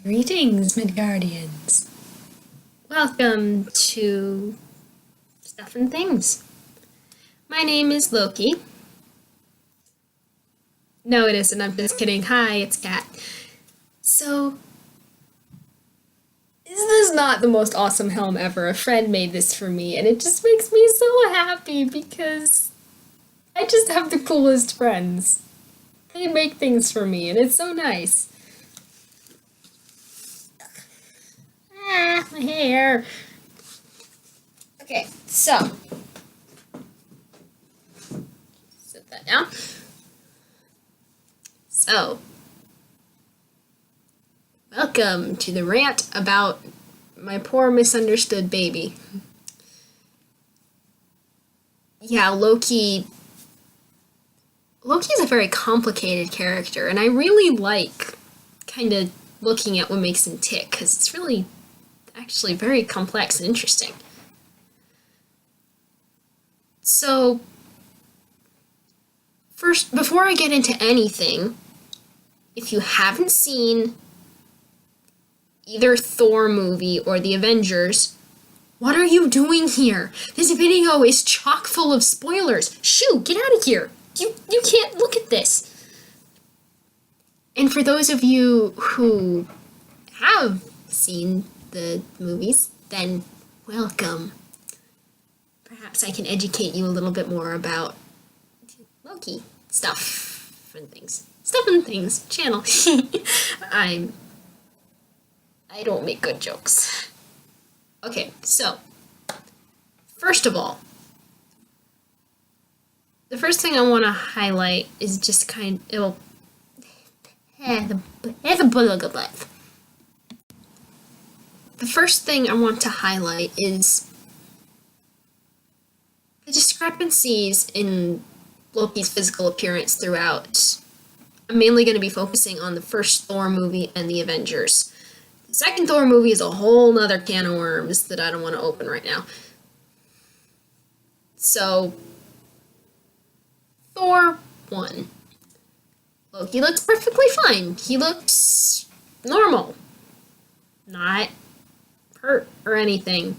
Greetings, Midgardians. Welcome to Stuff and Things. My name is Loki. No, it isn't. I'm just kidding. Hi, it's Kat. So, this is not the most awesome helm ever. A friend made this for me, and it just makes me so happy because I just have the coolest friends. They make things for me, and it's so nice. My hair. Okay, so set that down. So, welcome to the rant about my poor misunderstood baby. Yeah, Loki is a very complicated character, and I really like kind of looking at what makes him tick, because it's really actually very complex and interesting. So, first, before I get into anything, if you haven't seen either Thor movie or the Avengers, what are you doing here? This video is chock full of spoilers. Shoo, get out of here. You can't look at this. And for those of you who have seen the movies, then welcome. Perhaps I can educate you a little bit more about Loki stuff and things. Stuff and Things channel. I don't make good jokes. Okay, so first of all, the first thing I want to highlight is just the first thing I want to highlight is the discrepancies in Loki's physical appearance throughout. I'm mainly going to be focusing on the first Thor movie and the Avengers. The second Thor movie is a whole nother can of worms that I don't want to open right now. So, Thor 1. Loki looks perfectly fine. He looks normal. Not hurt or anything.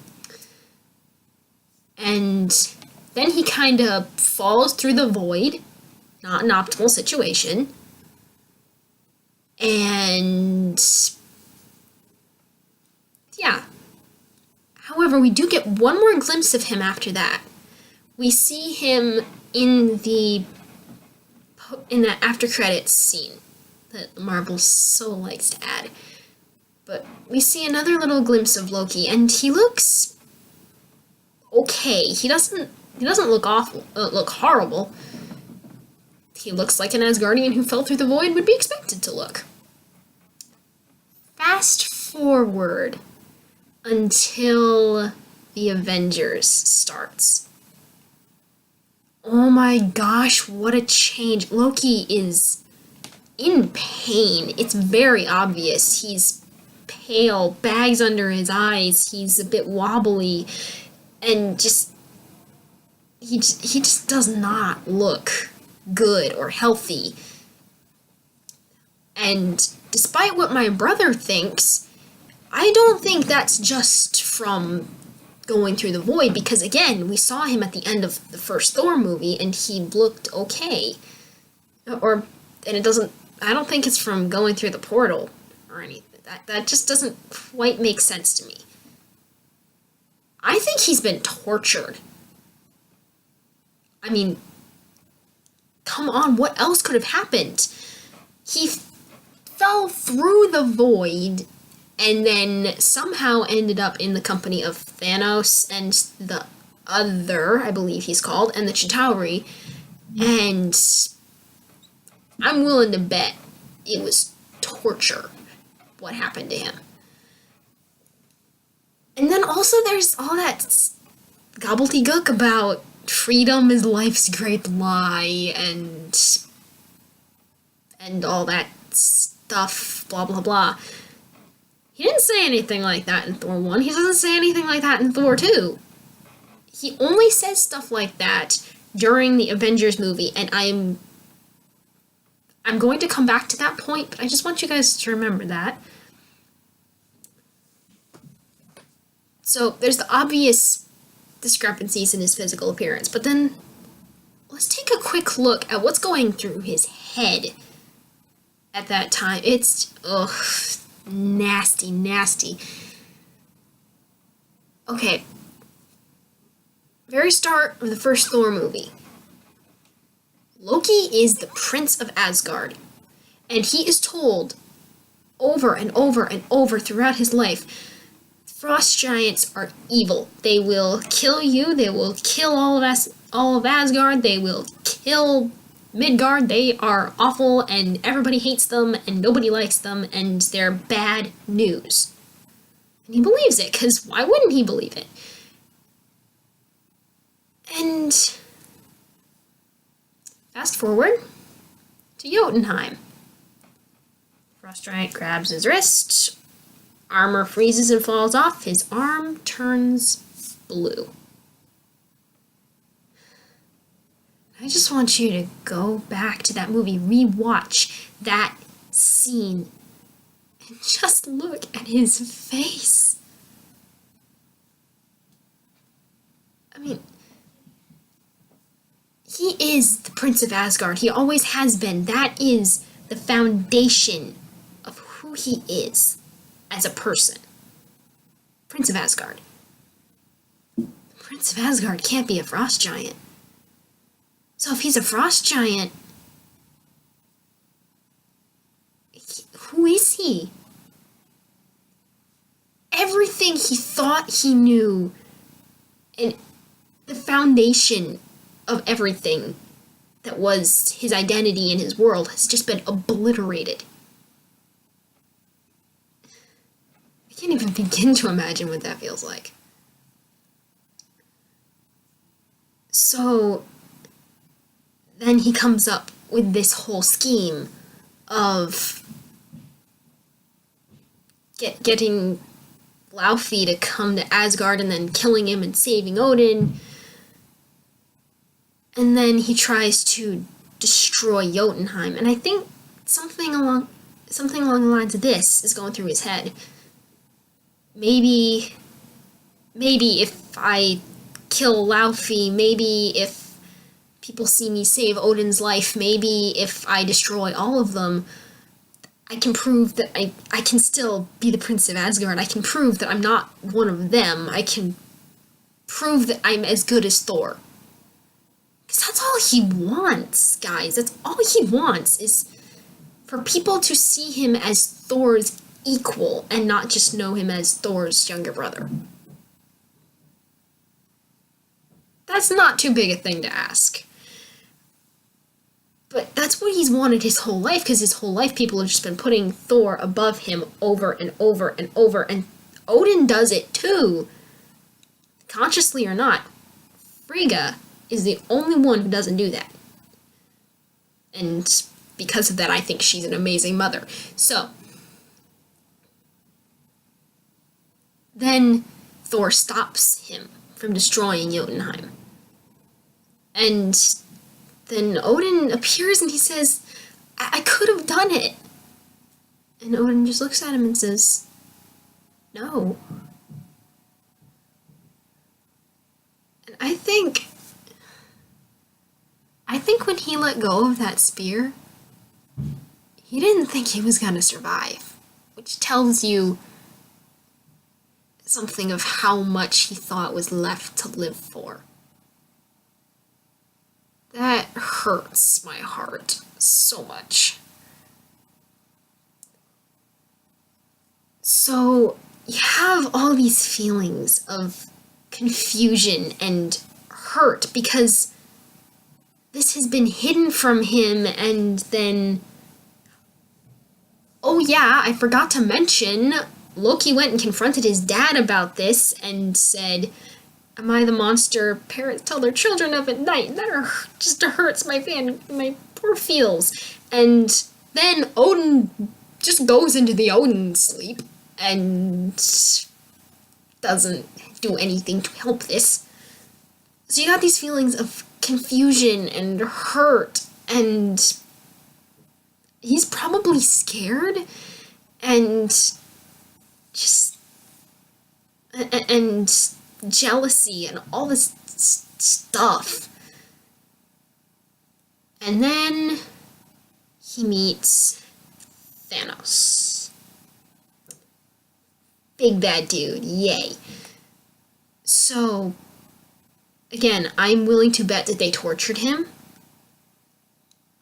And then he kind of falls through the void. Not an optimal situation. And yeah. However, we do get one more glimpse of him after that. We see him in that after credits scene that Marvel so likes to add. But we see another little glimpse of Loki, and he looks okay. He doesn't look awful. Look horrible. He looks like an Asgardian who fell through the void would be expected to look. Fast forward until the Avengers starts. Oh my gosh, what a change. Loki is in pain. It's very obvious. He's pale, bags under his eyes, he's a bit wobbly, and he just does not look good or healthy. And despite what my brother thinks, I don't think that's just from going through the void, because again, we saw him at the end of the first Thor movie and he looked okay. I don't think it's from going through the portal or anything. That just doesn't quite make sense to me. I think he's been tortured. I mean, come on, what else could have happened? He fell through the void and then somehow ended up in the company of Thanos and the other, I believe he's called, and the Chitauri. And I'm willing to bet it was torture what happened to him. And then also there's all that gobbledygook about freedom is life's great lie and all that stuff, blah blah blah. He didn't say anything like that in Thor 1. He doesn't say anything like that in Thor 2. He only says stuff like that during the Avengers movie, and I'm going to come back to that point, but I just want you guys to remember that. So there's the obvious discrepancies in his physical appearance, but then let's take a quick look at what's going through his head at that time. It's, nasty, nasty. Okay. Very start of the first Thor movie. Loki is the Prince of Asgard, and he is told over and over and over throughout his life, frost giants are evil. They will kill you, they will kill all of Asgard, they will kill Midgard. They are awful, and everybody hates them, and nobody likes them, and they're bad news. And he believes it, because why wouldn't he believe it? And fast forward to Jotunheim. Frost Giant grabs his wrist, armor freezes and falls off, his arm turns blue. I just want you to go back to that movie, rewatch that scene, and just look at his face. I mean, he is the Prince of Asgard. He always has been. That is the foundation of who he is as a person. Prince of Asgard. Prince of Asgard can't be a frost giant. So if he's a frost giant, who is he? Everything he thought he knew, and the foundation of everything that was his identity in his world has just been obliterated. I can't even begin to imagine what that feels like. So then he comes up with this whole scheme of getting Laufey to come to Asgard and then killing him and saving Odin. And then he tries to destroy Jotunheim. And I think something along the lines of this is going through his head. Maybe if I kill Laufey, maybe if people see me save Odin's life, maybe if I destroy all of them, I can prove that I can still be the Prince of Asgard. I can prove that I'm not one of them. I can prove that I'm as good as Thor. Because that's all he wants, guys. That's all he wants, is for people to see him as Thor's equal and not just know him as Thor's younger brother. That's not too big a thing to ask. But that's what he's wanted his whole life, because his whole life people have just been putting Thor above him over and over and over, and Odin does it too. Consciously or not, Frigga is the only one who doesn't do that. And because of that, I think she's an amazing mother. So, then Thor stops him from destroying Jotunheim. And then Odin appears and he says, I could have done it. And Odin just looks at him and says, no. And I think when he let go of that spear, he didn't think he was gonna survive, which tells you something of how much he thought was left to live for. That hurts my heart so much. So you have all these feelings of confusion and hurt because this has been hidden from him, and then, oh yeah, I forgot to mention, Loki went and confronted his dad about this and said, am I the monster parents tell their children of at night? That just hurts my poor feels. And then Odin just goes into the Odin sleep and doesn't do anything to help this. So you got these feelings of confusion and hurt, and he's probably scared and just and jealousy and all this stuff. And then he meets Thanos. Big bad dude, yay. So, again, I'm willing to bet that they tortured him.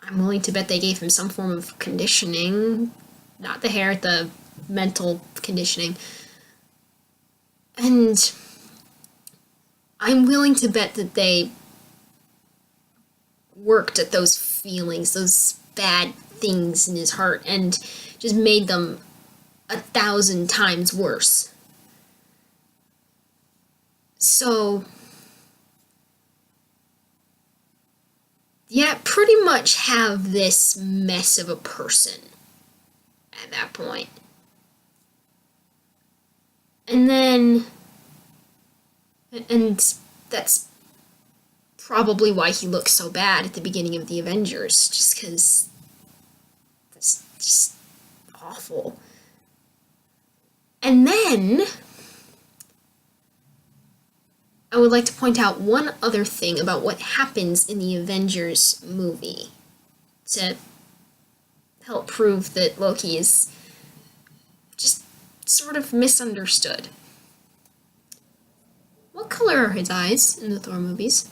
I'm willing to bet they gave him some form of conditioning. Not the hair, the mental conditioning. And I'm willing to bet that they worked at those feelings, those bad things in his heart, and just made them 1,000 times worse. So, yeah, pretty much have this mess of a person at that point. And then, and that's probably why he looks so bad at the beginning of the Avengers, just because it's just awful. And then, I would like to point out one other thing about what happens in the Avengers movie to help prove that Loki is just sort of misunderstood. What color are his eyes in the Thor movies?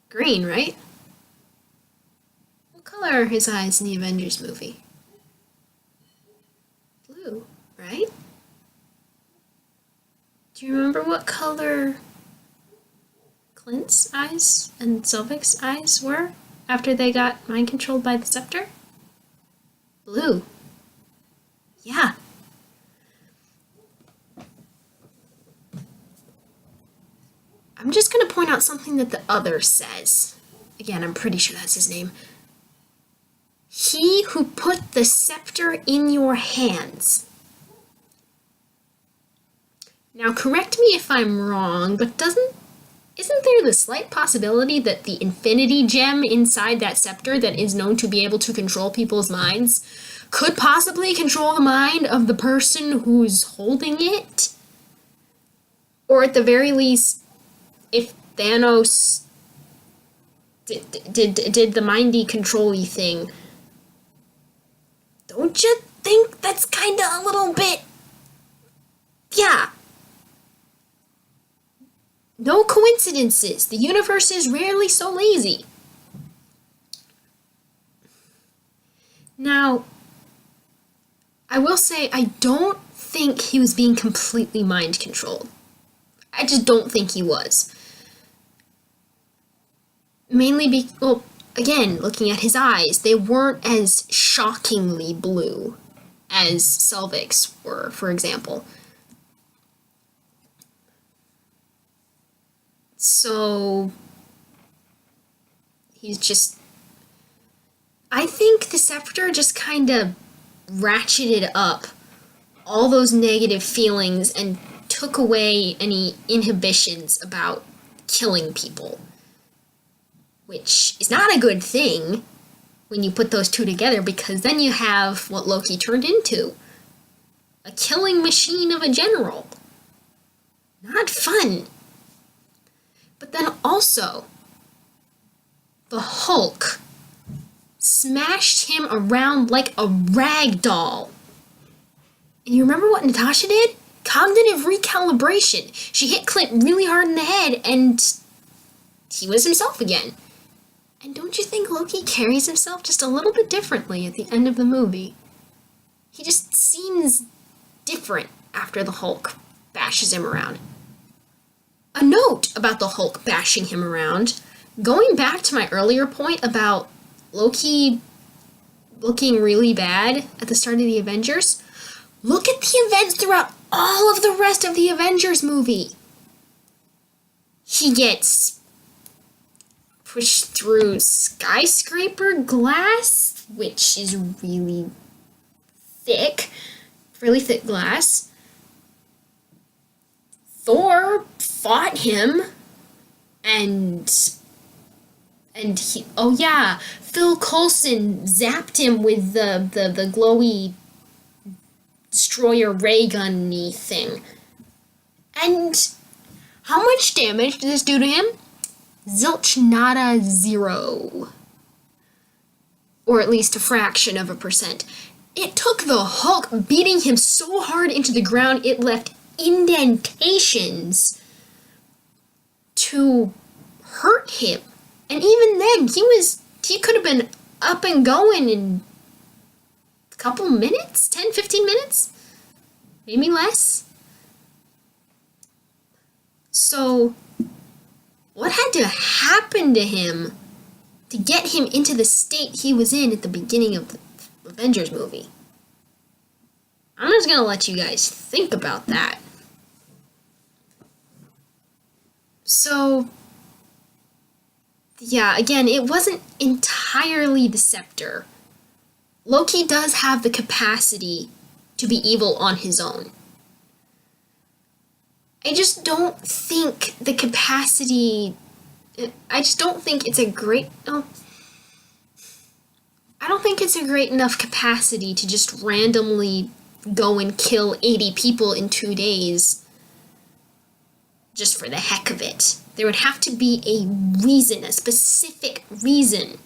Green, right? What color are his eyes in the Avengers movie? Blue, right? Do you remember what color Clint's eyes and Sylvic's eyes were after they got mind controlled by the Scepter? Blue. Yeah. I'm just going to point out something that the other says. Again, I'm pretty sure that's his name. He who put the scepter in your hands. Now, correct me if I'm wrong, but isn't there the slight possibility that the infinity gem inside that scepter that is known to be able to control people's minds could possibly control the mind of the person who's holding it? Or at the very least, if Thanos did the mindy control-y thing, don't you think that's kinda a little bit... Yeah. No coincidences. The universe is rarely so lazy. Now, I will say I don't think he was being completely mind controlled. I just don't think he was. Mainly well, again, looking at his eyes, they weren't as shockingly blue as Selvig's were, for example. So, he's just... I think the Scepter just kind of ratcheted up all those negative feelings and took away any inhibitions about killing people. Which is not a good thing when you put those two together, because then you have what Loki turned into. A killing machine of a general. Not fun. But then also, the Hulk smashed him around like a rag doll. And you remember what Natasha did? Cognitive recalibration. She hit Clint really hard in the head, and he was himself again. And don't you think Loki carries himself just a little bit differently at the end of the movie? He just seems different after the Hulk bashes him around. A note about the Hulk bashing him around. Going back to my earlier point about Loki looking really bad at the start of the Avengers, look at the events throughout all of the rest of the Avengers movie. He gets pushed through skyscraper glass, which is really thick glass. Thor fought him, and he, oh yeah, Phil Coulson zapped him with the glowy destroyer ray gun-y thing. And how much damage did this do to him? Zilch nada 0. Or at least a fraction of a percent. It took the Hulk beating him so hard into the ground it left indentations to hurt him. And even then, he could have been up and going in a couple minutes? 10, 15 minutes? Maybe less? So, what had to happen to him to get him into the state he was in at the beginning of the Avengers movie? I'm just gonna let you guys think about that. So, yeah, again, it wasn't entirely the Scepter. Loki does have the capacity to be evil on his own. I just don't think the capacity... I just don't think it's a great... I don't think it's a great enough capacity to just randomly go and kill 80 people in 2 days just for the heck of it. There would have to be a reason, a specific reason.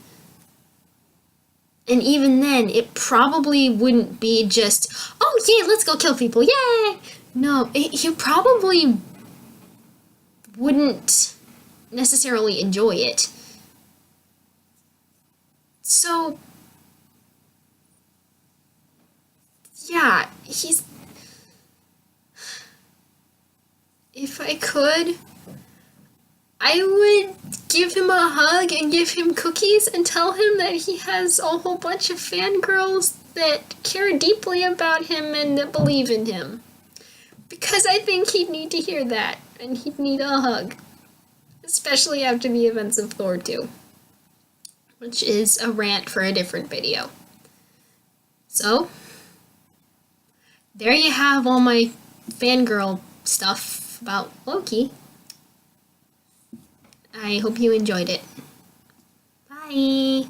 And even then, it probably wouldn't be just, oh yeah, let's go kill people, yay! No, you probably wouldn't necessarily enjoy it. So, yeah, if I could, I would give him a hug and give him cookies and tell him that he has a whole bunch of fangirls that care deeply about him and that believe in him. Because I think he'd need to hear that, and he'd need a hug. Especially after the events of Thor 2. Which is a rant for a different video. So, there you have all my fangirl stuff about Loki. I hope you enjoyed it. Bye!